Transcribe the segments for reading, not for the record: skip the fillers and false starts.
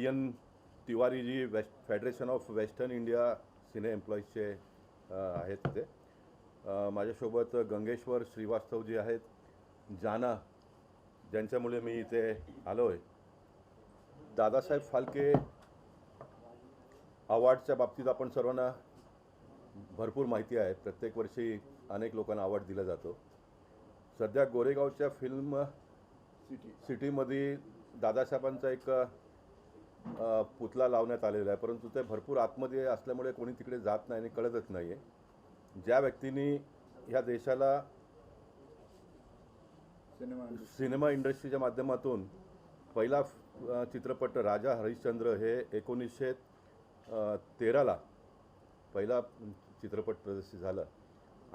BN. Tiwari ji federation of western India cine एम्प्लॉईजचे आहेत तिथे. माझ्यासोबत गंगेश्वर श्रीवास्तवजी आहेत, जाना ज्यांच्यामुळे मी इथे आलो आहे. दादासाहेब फाल्के अवॉर्डच्या बाबतीत आपण सर्वांना भरपूर माहिती आहे. प्रत्येक वर्षी अनेक लोकांना अवॉर्ड दिला जातो. सध्या गोरेगावच्या फिल्म सिटीमध्ये दादासाहेबांचा एक पुतळा लावण्यात आलेला आहे, परंतु ते भरपूर आतमध्ये असल्यामुळे कोणी तिकडे जात नाही आणि कळतच नाही आहे. ज्या व्यक्तींनी ह्या देशाला सिनेमा इंडस्ट्रीच्या माध्यमातून पहिला चित्रपट राजा हरिश्चंद्र हे 1913ला पहिला चित्रपट प्रदर्शित झाला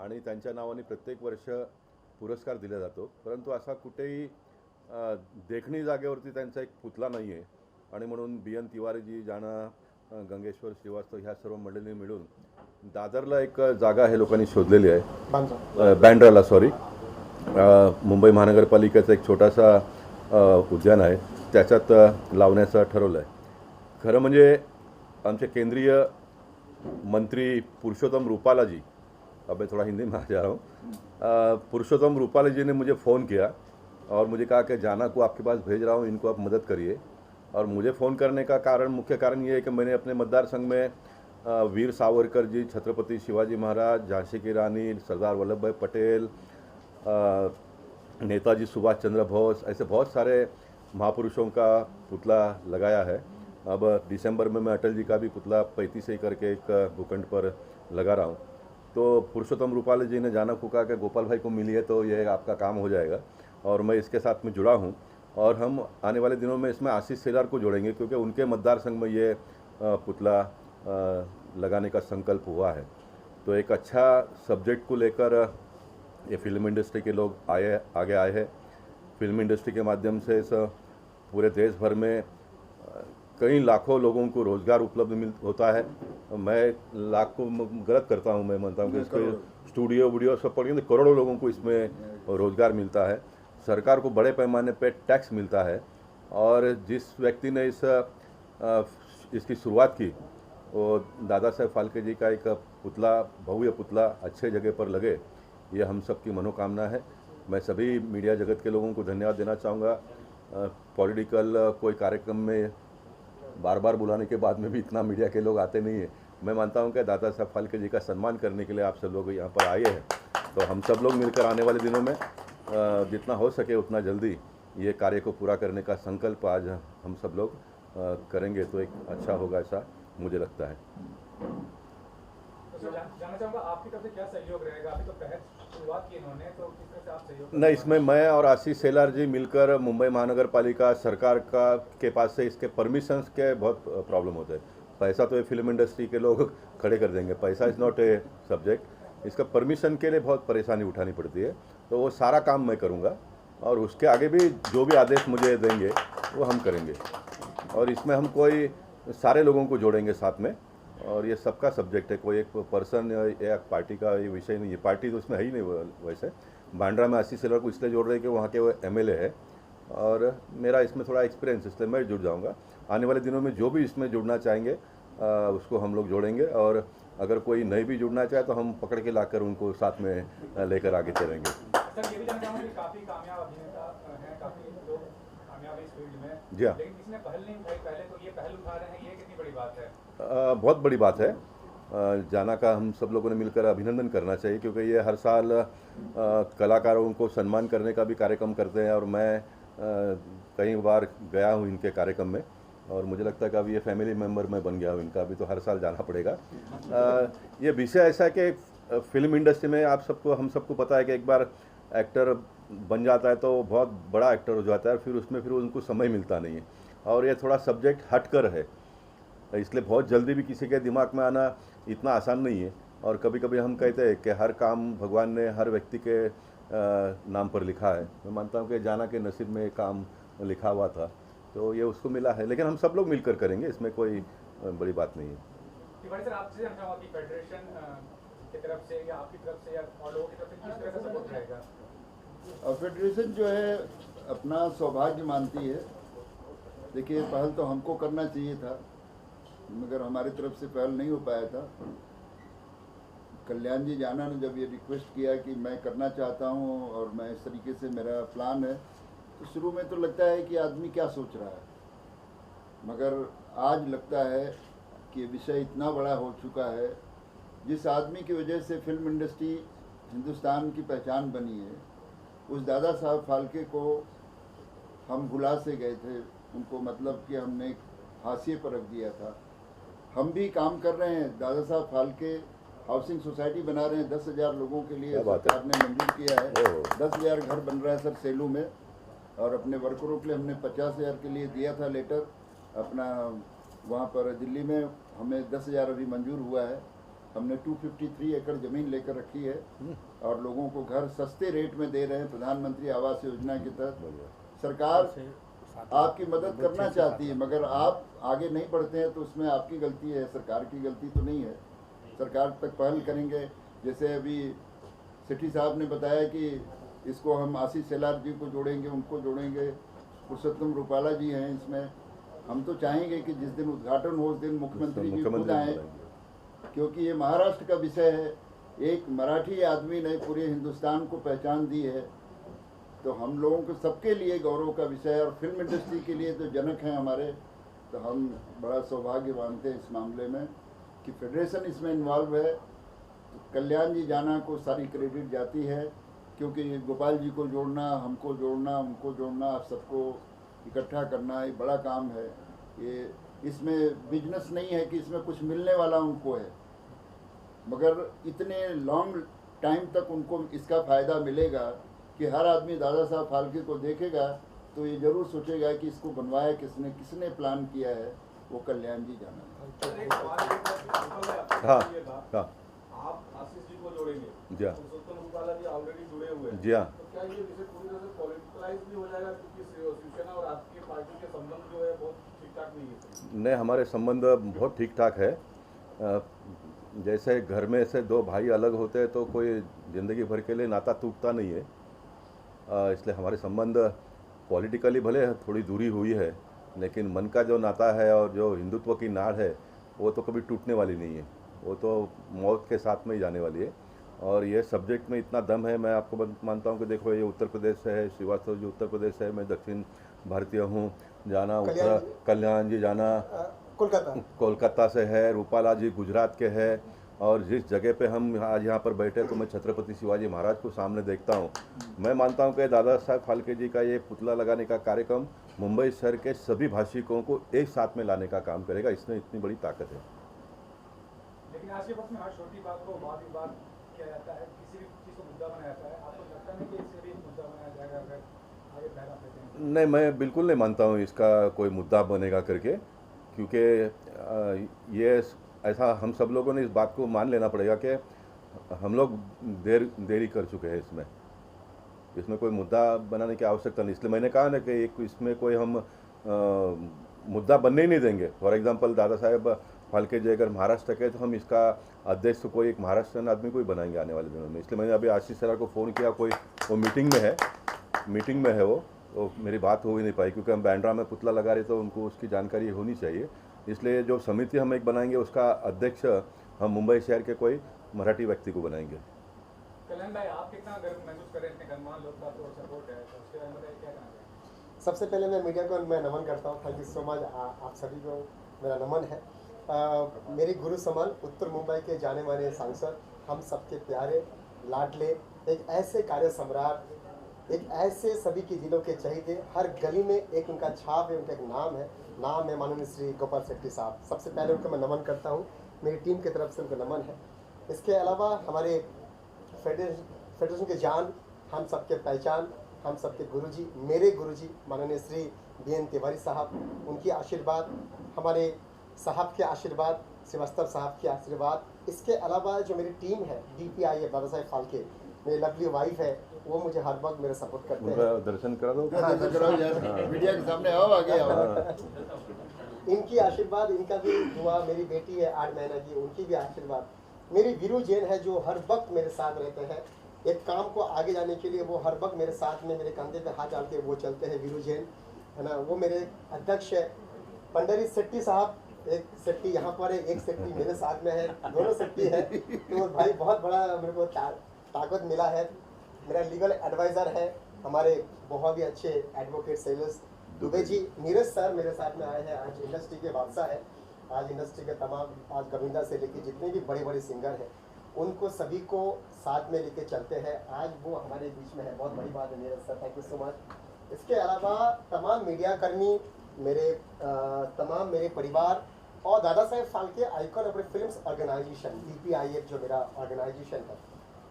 आणि त्यांच्या नावाने प्रत्येक वर्ष पुरस्कार दिला जातो, परंतु असा कुठेही देखणी जागेवरती त्यांचा एक पुतळा नाही आहे. आणि म्हणून बी.एन. तिवारीजी, जाना, गंगेश्वर श्रीवास्तव ह्या सर्व मंडळींनी मिळून दादरला एक जागा हे लोकांनी शोधलेली आहे, बँड्राला मुंबई महानगरपालिकेचा एक छोटासा उद्यान आहे, त्याच्यात लावण्याचं ठरवलं आहे. खरं म्हणजे आमचे केंद्रीय मंत्री पुरुषोत्तम रूपाला जी, अब मैं थोड़ा हिंदी में आ जा रहा हूँ, पुरुषोत्तम रूपाला जी ने मुझे फ़ोन किया और मुझे कहा कि जाना को आपके पास भेज रहा हूँ, इनको आप मदद करिए. और मुझे फ़ोन करने का मुख्य कारण ये है कि मैंने अपने मतदार संघ में वीर सावरकर जी, छत्रपति शिवाजी महाराज, झांसी की रानी, सरदार वल्लभ भाई पटेल, नेताजी सुभाष चंद्र बोस, ऐसे बहुत सारे महापुरुषों का पुतला लगाया है. अब दिसंबर में मैं अटल जी का भी पुतला 35 करके एक भूखंड पर लगा रहा हूँ. तो पुरुषोत्तम रूपाला जी ने जाना को कहा कि गोपाल भाई को मिलिए तो ये आपका काम हो जाएगा, और मैं इसके साथ में जुड़ा हूँ. और हम आने वाले दिनों में इसमें आशीष सेलार को जोड़ेंगे, क्योंकि उनके मतदार संघ में ये पुतला लगाने का संकल्प हुआ है. तो एक अच्छा सब्जेक्ट को लेकर ये फिल्म इंडस्ट्री के लोग आगे आए हैं. फिल्म इंडस्ट्री के माध्यम से इस पूरे देश भर में कई लाखों लोगों को रोज़गार उपलब्ध होता है. मैं लाख को गलत करता हूँ, मैं मानता हूँ कि इसके स्टूडियो वीडियो सब पढ़ेंगे करोड़ों लोगों को इसमें रोज़गार मिलता है. सरकार को बड़े पैमाने पे टैक्स मिलता है. और जिस व्यक्ति ने इसकी शुरुआत की वो दादा साहेब फाल्के जी का एक पुतला, भव्य पुतला अच्छे जगह पर लगे, ये हम सब की मनोकामना है. मैं सभी मीडिया जगत के लोगों को धन्यवाद देना चाहूँगा. पॉलिटिकल कोई कार्यक्रम में बार बार बुलाने के बाद में भी इतना मीडिया के लोग आते नहीं हैं. मैं मानता हूँ कि दादा साहब फाल्के जी का सम्मान करने के लिए आप सब लोग यहाँ पर आए हैं. तो हम सब लोग मिलकर आने वाले दिनों में जितना हो सके उतना जल्दी ये कार्य को पूरा करने का संकल्प आज हम सब लोग करेंगे, तो एक अच्छा होगा, ऐसा मुझे लगता है. जानना चाहूँगा आपकी तरफ से क्या सहयोग रहेगा? अभी तो पहल शुरुआत की इन्होंने, तो किस तरह से आप सहयोग? नहीं, इसमें मैं और आशीष सेलार जी मिलकर मुंबई महानगर पालिका सरकार के पास से इसके परमिशंस के बहुत प्रॉब्लम होते हैं. पैसा तो ये फिल्म इंडस्ट्री के लोग खड़े कर देंगे, पैसा इज़ नॉट ए सब्जेक्ट. इसका परमिशन के लिए बहुत परेशानी उठानी पड़ती है, तो वो सारा काम मैं करूँगा और उसके आगे भी जो भी आदेश मुझे देंगे वो हम करेंगे. और इसमें हम कोई सारे लोगों को जोड़ेंगे साथ में, और ये सबका सब्जेक्ट है, कोई एक पर्सन या पार्टी का ये विषय नहीं है. पार्टी तो इसमें है ही नहीं. वैसे बांद्रा में आशीष सेलार को इसलिए जोड़ रहे हैं कि वहाँ के वो MLA है और मेरा इसमें थोड़ा एक्सपीरियंस, इसलिए मैं जुड़ जाऊँगा. आने वाले दिनों में जो भी इसमें जुड़ना चाहेंगे उसको हम लोग जोड़ेंगे, और अगर कोई नहीं भी जुड़ना चाहे तो हम पकड़ के लाकर उनको साथ में लेकर आगे चलेंगे. सर, ये भी जानना चाहूँगा कि काफ़ी कामयाब अभिनेता हैं, काफ़ी लोग कामयाब इस फील्ड में, जी हाँ, लेकिन किसी ने पहल नहीं उठाई. पहले तो ये पहल उठा रहे हैं, ये कितनी बड़ी बात है? बहुत बड़ी बात है. जाना का हम सब लोगों ने मिलकर अभिनंदन करना चाहिए, क्योंकि ये हर साल कलाकारों को सम्मान करने का भी कार्यक्रम करते हैं, और मैं कई बार गया हूँ इनके कार्यक्रम में, और मुझे लगता है कि अभी ये फैमिली मेम्बर मैं बन गया हूँ इनका, अभी तो हर साल जाना पड़ेगा. ये विषय ऐसा है कि फिल्म इंडस्ट्री में हम सबको पता है कि एक बार एक्टर बन जाता है तो बहुत बड़ा एक्टर हो जाता है, फिर उनको समय मिलता नहीं है. और ये थोड़ा सब्जेक्ट हटकर है, इसलिए बहुत जल्दी भी किसी के दिमाग में आना इतना आसान नहीं है. और कभी कभी हम कहते हैं कि हर काम भगवान ने हर व्यक्ति के नाम पर लिखा है. मैं मानता हूँ कि जाना के नसीब में काम लिखा हुआ था, तो ये उसको मिला है, लेकिन हम सब लोग मिलकर करेंगे, इसमें कोई बड़ी बात नहीं है. तिवारी सर, आपसे जानना चाहूँगा कि फेडरेशन की तरफ से या आपकी तरफ से या और लोगों की तरफ से किस तरह का सपोर्ट रहेगा? फेडरेशन जो है अपना सौभाग्य मानती है देखिए, पहल तो हमको करना चाहिए था, मगर हमारी तरफ से पहल नहीं हो पाया था। कल्याण जी जाना ने जब ये रिक्वेस्ट किया कि मैं करना चाहता हूँ और मैं इस तरीके से मेरा प्लान है, तो शुरू में तो लगता है कि आदमी क्या सोच रहा है, मगर आज लगता है कि विषय इतना बड़ा हो चुका है। जिस आदमी की वजह से फिल्म इंडस्ट्री हिंदुस्तान की पहचान बनी है, उस दादा साहब फाल्के को हम भुला से गए थे। उनको मतलब कि हमने हाशिए पर रख दिया था। हम भी काम कर रहे हैं, दादा साहब फाल्के हाउसिंग सोसाइटी बना रहे हैं, 10,000 लोगों के लिए सरकार ने मंजूर किया है। 10,000 घर बन रहा है सर सेलू में, और अपने वर्करों के लिए हमने 50,000 के लिए दिया था लेटर अपना वहाँ पर दिल्ली में। हमें 10,000 अभी मंजूर हुआ है। हमने 253 एकड़ ज़मीन लेकर रखी है और लोगों को घर सस्ते रेट में दे रहे हैं। प्रधानमंत्री आवास योजना के तहत सरकार आपकी मदद करना चाहती है, मगर आप आगे नहीं बढ़ते हैं तो उसमें आपकी गलती है, सरकार की गलती तो नहीं है। सरकार तक पहल करेंगे। जैसे अभी सेठी साहब ने बताया कि इसको हम आशीष सेलार जी को जोड़ेंगे, उनको जोड़ेंगे, पुरुषोत्तम रूपाला जी हैं इसमें। हम तो चाहेंगे कि जिस दिन उद्घाटन हो उस दिन मुख्यमंत्री जी खुद आएँ, क्योंकि ये महाराष्ट्र का विषय है। एक मराठी आदमी ने पूरे हिंदुस्तान को पहचान दी है, तो हम लोगों को सबके लिए गौरव का विषय है। और फिल्म इंडस्ट्री के लिए तो जनक हैं हमारे, तो हम बड़ा सौभाग्य मानते हैं इस मामले में कि फेडरेशन इसमें इन्वॉल्व है। तो कल्याण जी जाना को सारी क्रेडिट जाती है, क्योंकि गोपाल जी को जोड़ना, हमको जोड़ना, उनको जोड़ना, आप सबको इकट्ठा करना एक बड़ा काम है। ये इसमें बिजनेस नहीं है कि इसमें कुछ मिलने वाला उनको है, मगर इतने लॉन्ग टाइम तक उनको इसका फ़ायदा मिलेगा कि हर आदमी दादा साहब फाल्के को देखेगा तो ये ज़रूर सोचेगा कि इसको बनवाया किसने, किसने प्लान किया है। वो कल्याण जी जाना है। हाँ हाँ आप आशीष जी को जोड़ेंगे, जी हाँ पुरुषोत्तम रूपाला जी ऑलरेडी जुड़े हुए हैं, जी हाँ। तो क्या ये विषय पूरी तरह से पॉलिटिकलाइज भी हो जाएगा, क्योंकि शिवसेना और आपकी पार्टी के संबंध जो है बहुत ठीक ठाक नहीं है? नहीं, हमारे संबंध बहुत ठीक ठाक है। जैसे घर में से दो भाई अलग होते हैं तो कोई ज़िंदगी भर के लिए नाता टूटता नहीं है, इसलिए हमारे संबंध पॉलिटिकली भले थोड़ी दूरी हुई है, लेकिन मन का जो नाता है और जो हिंदुत्व की नाड़ है वो तो कभी टूटने वाली नहीं है। वो तो मौत के साथ में ही जाने वाली है। और ये सब्जेक्ट में इतना दम है, मैं आपको मानता हूँ कि देखो ये उत्तर प्रदेश से है, श्रीवास्तव जी उत्तर प्रदेश से है, मैं दक्षिण भारतीय हूँ, जाना उत्तर कल्याण जी जाना कोलकाता से है, रूपाला जी गुजरात के है। और जिस जगह पे हम आज यहाँ पर बैठे तो मैं छत्रपति शिवाजी महाराज को सामने देखता हूँ। मैं मानता हूँ कि दादा साहब फाल्के जी का ये पुतला लगाने का कार्यक्रम मुंबई शहर के सभी भाषिकों को एक साथ में लाने का काम करेगा। इसमें इतनी बड़ी ताकत है। लेकिन आज के वक्त में हर छोटी बात को वाद विवाद किया जाता है, किसी भी चीज़ को मुद्दा बनाया जाता है। आपको लगता है कि इससे भी मुद्दा बनाया जाएगा अगर आगे पैरा देते हैं? नहीं, मैं बिल्कुल नहीं मानता हूँ इसका कोई मुद्दा बनेगा करके, क्योंकि ये ऐसा हम सब लोगों ने इस बात को मान लेना पड़ेगा कि हम लोग देरी कर चुके हैं। इसमें कोई मुद्दा बनाने की आवश्यकता नहीं। इसलिए मैंने कहा ना कि इसमें कोई हम मुद्दा बनने ही नहीं देंगे। फॉर एग्जांपल दादा साहेब फाल्के जी अगर महाराष्ट्र के, तो हम इसका अध्यक्ष कोई एक महाराष्ट्रन आदमी को ही बनाएंगे आने वाले दिनों में। इसलिए मैंने अभी आशीष सर को फ़ोन किया, कोई वो मीटिंग में है वो, तो मेरी बात हो ही नहीं पाई, क्योंकि हम बैंड्रा में पुतला लगा रहे तो उनको उसकी जानकारी होनी चाहिए। इसलिए जो समिति हम एक बनाएंगे उसका अध्यक्ष हम मुंबई शहर के कोई मराठी व्यक्ति को बनाएंगे। कल्याण भाई, आप कितना गर्व महसूस कर रहे हैं, इतने गणमान्य लोग का तो सपोर्ट है, तो उसके बारे में क्या कहना चाहिए? सबसे पहले मैं मीडिया को मैं नमन करता हूँ। थैंक यू सो मच, आप सभी को मेरा नमन है। मेरी गुरु समान उत्तर मुंबई के जाने माने सांसद, हम सबके प्यारे लाडले, एक ऐसे कार्य सम्राट, एक ऐसे सभी के दिलों के चहेते, हर गली में एक उनका छाप है, उनका एक नाम है माननीय श्री गोपाल शेट्टी साहब। सबसे पहले उनको मैं नमन करता हूँ, मेरी टीम की तरफ से उनको नमन है। इसके अलावा हमारे फेडरेशन के जान, हम सबके पहचान, हम सबके गुरुजी, मेरे गुरुजी माननीय श्री BN तिवारी साहब, उनकी आशीर्वाद, हमारे साहब के आशीर्वाद, श्रीवास्तव साहब के आशीर्वाद। इसके अलावा जो मेरी टीम है DPI है दादा साहब फाल्के, मेरी लवली वाइफ है, वो मुझे हर वक्त मेरा सपोर्ट करते हैं। दर्शन करा दो, मीडिया के सामने आओ, आगे आओ। इनकी आशीर्वाद, इनका भी दुआ, मेरी बेटी है 8 महीना की, उनकी भी आशीर्वाद। मेरी वीरू जैन है जो हर वक्त मेरे साथ रहते हैं, एक काम को आगे जाने के लिए वो हर वक्त मेरे साथ में, मेरे कंधे पे हाथ डाल के वो चलते हैं। वीरू जैन है ना, वो मेरे अध्यक्ष है। पंडारी सेट्टी साहब, एक सेट्टी यहाँ पर है, एक सेट्टी मेरे साथ में है, दोनों सेट्टी है। तो भाई बहुत बड़ा मेरे को ताकत मिला है। मेरा लीगल एडवाइज़र है, हमारे बहुत ही अच्छे advocate sales Dubey ji. Neeraj sir मेरे साथ में आए हैं, आज इंडस्ट्री के बादशाह है। आज इंडस्ट्री के तमाम, आज गोविंदा से लेके जितने भी बड़े बड़े सिंगर हैं उनको सभी को साथ में लेके चलते हैं। आज वो हमारे बीच में है, बहुत बड़ी बात है Neeraj sir, thank you so much. इसके अलावा तमाम मीडिया कर्मी, तमाम मेरे परिवार और दादा साहेब फाल्के आइकॉन अपने फिल्म्स ऑर्गेनाइजेशन DPIF जो मेरा ऑर्गेनाइजेशन है,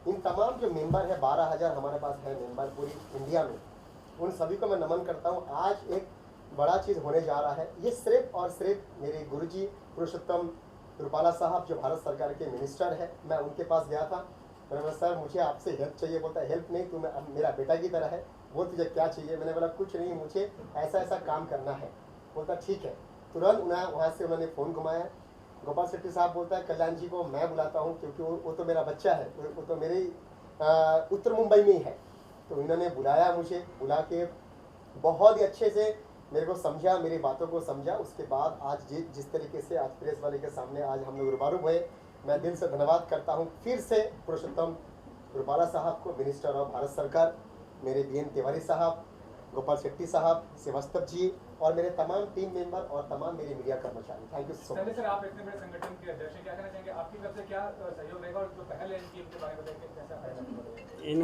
इन तमाम जो मेंबर है 12,000 हमारे पास है मेंबर पूरी इंडिया में, उन सभी को मैं नमन करता हूँ। आज एक बड़ा चीज़ होने जा रहा है, ये सिर्फ और सिर्फ मेरे गुरुजी पुरुषोत्तम रूपाला साहब जो भारत सरकार के मिनिस्टर है, मैं उनके पास गया था। मैंने बोला सर मुझे आपसे हेल्प चाहिए। बोलता हेल्प नहीं, तुम मेरा बेटा की तरह है, वो तुझे क्या चाहिए। मैंने बोला कुछ नहीं, मुझे ऐसा ऐसा काम करना है। बोलता ठीक है। तुरंत वहाँ से उन्होंने फ़ोन घुमाया। गोपाल शेट्टी साहब बोलता है कल्याण जी को मैं बुलाता हूँ, क्योंकि वो तो मेरा बच्चा है, वो तो मेरे उत्तर मुंबई में ही है। तो इन्होंने बुलाया, मुझे बुला के बहुत ही अच्छे से मेरे को समझा, मेरी बातों को समझा। उसके बाद आज जिस तरीके से आज प्रेस वाले के सामने आज हम लोग रूबरू हुए, मैं दिल से धन्यवाद करता हूँ फिर से पुरुषोत्तम रूपाला साहब को, मिनिस्टर ऑफ भारत सरकार, मेरे BN तिवारी साहब, गोपाल शेट्टी साहब, श्रीवास्तव जी और मेरे तमाम टीम मेंबर और तमाम मेरे मीडिया कर्मचारी, thank you so much. Sir आप इतने बड़े संगठन के अध्यक्ष हैं, क्या कहना चाहेंगे, आपकी तरफ से क्या सहयोग रहेगा और जो पहल है इनकी, इनके बारे में बताइए कैसा फायदा।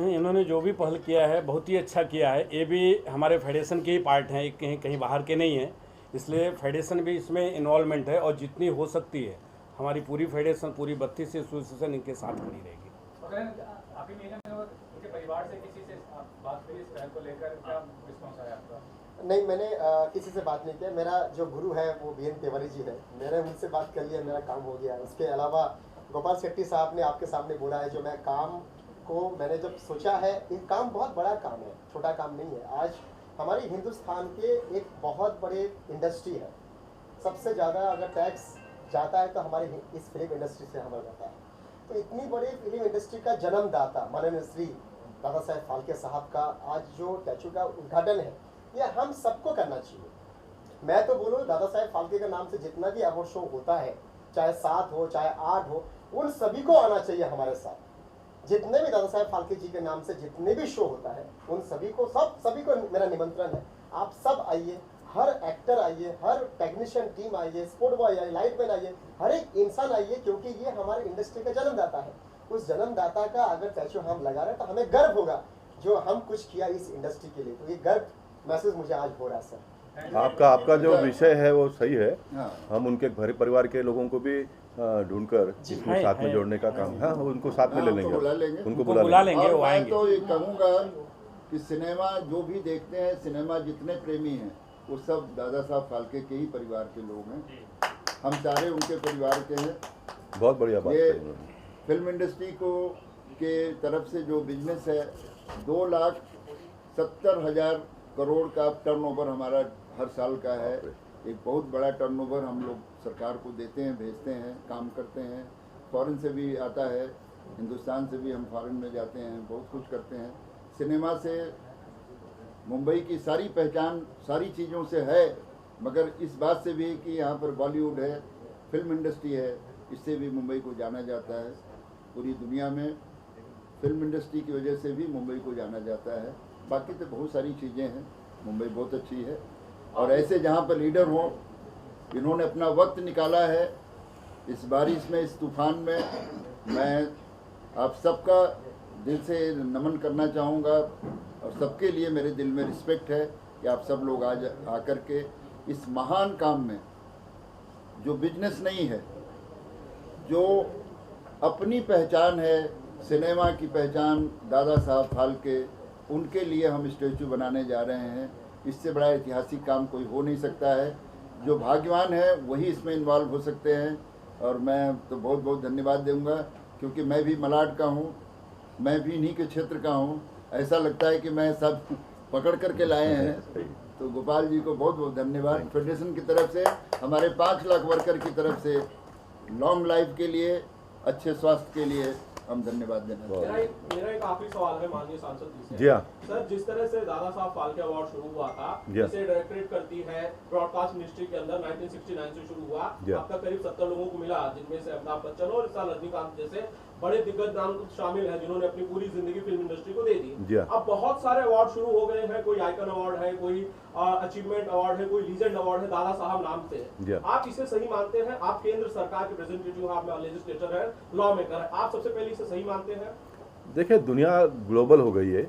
इन्होंने जो भी पहल किया है बहुत ही अच्छा किया है। ये भी हमारे फेडरेशन के ही पार्ट हैं, कहीं बाहर के नहीं हैं, इसलिए फेडरेशन भी इसमें इन्वॉल्वमेंट है और जितनी हो सकती है हमारी पूरी फेडरेशन, पूरी 32 एसोसिएशन इनके साथ खड़ी रहेगी। आप ही उनके परिवार से किसी से बात करी इस पहल को लेकर, क्या रिस्पॉन्स आया आपका? नहीं, मैंने किसी से बात नहीं किया। मेरा जो गुरु है वो BN तिवारी जी है, मैंने उनसे बात कर लिया, मेरा काम हो गया। इसके अलावा गोपाल शेट्टी साहब ने आपके सामने बोला है, जो मैं काम को मैंने जब सोचा है, ये काम बहुत बड़ा काम है, छोटा काम नहीं है। आज हमारे हिंदुस्तान के एक बहुत बड़े इंडस्ट्री है, सबसे ज़्यादा अगर टैक्स जाता है तो हमारे इस फिल्म इंडस्ट्री से हमारा जाता है। तो इतनी बड़ी फिल्म इंडस्ट्री का जन्मदाता माननीय श्री दादा साहेब फाल्के साहब का आज जो स्टैचू का उद्घाटन है, ये हम सबको करना चाहिए। मैं तो बोलूँ दादा साहेब फाल्के के नाम से जितना भी अवार्ड शो होता है, चाहे 7 हो चाहे 8 हो, उन सभी को आना चाहिए हमारे साथ। जितने भी दादा साहेब फाल्के जी के नाम से जितने भी शो होता है, उन सभी को सभी को मेरा निमंत्रण है, आप सब आइए, हर एक्टर आइए, हर टेक्नीशियन टीम आइए, स्पोर्ट बॉय आइए, लाइट मैन आइए, हर एक इंसान आइए, क्योंकि ये हमारे इंडस्ट्री का जन्मदाता है। उस जन्मदाता का अगर स्टैचू हम लगा रहे हैं तो हमें गर्व होगा जो हम कुछ किया इस इंडस्ट्री के लिए। तो ये गर्व महसूस मुझे आज हो रहा है सर। आपका जो विषय है वो सही है। हाँ। हम उनके घर परिवार के लोगों को भी ढूंढकर इसमें साथ में जोड़ने का काम है, उनको साथ में ले हाँ, उनको बुला लेंगे। लेंगे, उनको बुला बुला लेंगे, और वो मैं आएंगे। तो ये कहूँगा कि सिनेमा जो भी देखते हैं, सिनेमा जितने प्रेमी हैं वो सब दादा साहब फाल्के के ही परिवार के लोग हैं। हम सारे उनके परिवार के हैं। बहुत बढ़िया बात ये कही उन्होंने। फिल्म इंडस्ट्री को के तरफ से जो बिजनेस है, 2,70,000 करोड़ का टर्नओवर हमारा हर साल का है। एक बहुत बड़ा टर्नओवर हम लोग सरकार को देते हैं, भेजते हैं, काम करते हैं। फॉरेन से भी आता है, हिंदुस्तान से भी हम फॉरेन में जाते हैं, बहुत कुछ करते हैं। सिनेमा से मुंबई की सारी पहचान सारी चीज़ों से है, मगर इस बात से भी कि यहाँ पर बॉलीवुड है, फिल्म इंडस्ट्री है, इससे भी मुंबई को जाना जाता है। पूरी दुनिया में फिल्म इंडस्ट्री की वजह से भी मुंबई को जाना जाता है। बाकी तो बहुत सारी चीज़ें हैं, मुंबई बहुत अच्छी है। और ऐसे जहाँ पर लीडर हों, इन्होंने अपना वक्त निकाला है इस बारिश में, इस तूफान में। मैं आप सबका दिल से नमन करना चाहूँगा और सबके लिए मेरे दिल में रिस्पेक्ट है कि आप सब लोग आज आकर के इस महान काम में, जो बिजनेस नहीं है, जो अपनी पहचान है, सिनेमा की पहचान दादा साहब फाल्के, उनके लिए हम स्टैचू बनाने जा रहे हैं। इससे बड़ा ऐतिहासिक काम कोई हो नहीं सकता है। जो भाग्यवान है वही इसमें इन्वॉल्व हो सकते हैं। और मैं तो बहुत बहुत धन्यवाद दूंगा, क्योंकि मैं भी मलाड का हूँ, मैं भी इन्हीं के क्षेत्र का हूँ। ऐसा लगता है कि मैं सब पकड़ करके लाए हैं। तो गोपाल जी को बहुत बहुत धन्यवाद फेडरेशन की तरफ से, हमारे 5 लाख वर्कर की तरफ से। लॉन्ग लाइफ के लिए, अच्छे स्वास्थ्य के लिए हम धन्यवाद देना चाहते हैं। मेरा एक आखिरी सवाल है माननीय सांसद जी से। जी हाँ। सर, जिस तरह से दादा साहब फाल्के अवार्ड शुरू हुआ था, जी हाँ। इसे डायरेक्टरेट करती है ब्रॉडकास्ट मिनिस्ट्री के अंदर 1969 से शुरू हुआ। जी हाँ। अब तक करीब 70 लोगों को मिला, जिनमें से अमिताभ बच्चन और इस साल रजनीकांत जैसे बड़े दिग्गज नाम शामिल हैं, जिन्होंने अपनी पूरी जिंदगी फिल्म इंडस्ट्री को दे दी। जी हाँ। अब बहुत सारे अवार्ड शुरू हो गए हैं, कोई आइकन अवार्ड है, कोई अचीवमेंट अवार्ड है, कोई लीजेंड अवार्ड है, दादा साहब नाम से जी है। हाँ। आप इसे सही मानते हैं? आप केंद्र सरकार के रिप्रेजेंटेटिव, आप लेजिस्लेटर है, लॉ मेकर है, आप सबसे पहले इसे सही मानते हैं? देखिए, दुनिया ग्लोबल हो गई है।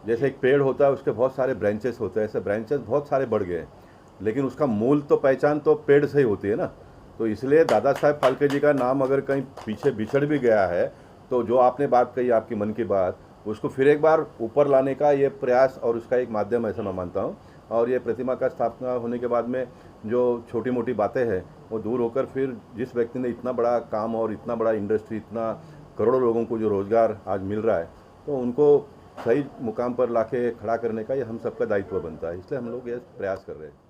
जैसे एक पेड़ होता है, उसके बहुत सारे ब्रांचेस होते हैं, ऐसे ब्रांचेस बहुत सारे बढ़ गए हैं, लेकिन उसका मूल तो पहचान तो पेड़ से ही होती है ना। तो इसलिए दादा साहब फाल्के जी का नाम अगर कहीं पीछे बिछड़ भी गया है, तो जो आपने बात कही, आपकी मन की बात, उसको फिर एक बार ऊपर लाने का ये प्रयास और उसका एक माध्यम ऐसा मैं मानता हूँ। और ये प्रतिमा का स्थापना होने के बाद में जो छोटी मोटी बातें हैं वो दूर होकर फिर जिस व्यक्ति ने इतना बड़ा काम और इतना बड़ा इंडस्ट्री, इतना करोड़ों लोगों को जो रोज़गार आज मिल रहा है, तो उनको सही मुकाम पर लाके खड़ा करने का ये हम सबका दायित्व बनता है। इसलिए हम लोग ये प्रयास कर रहे हैं।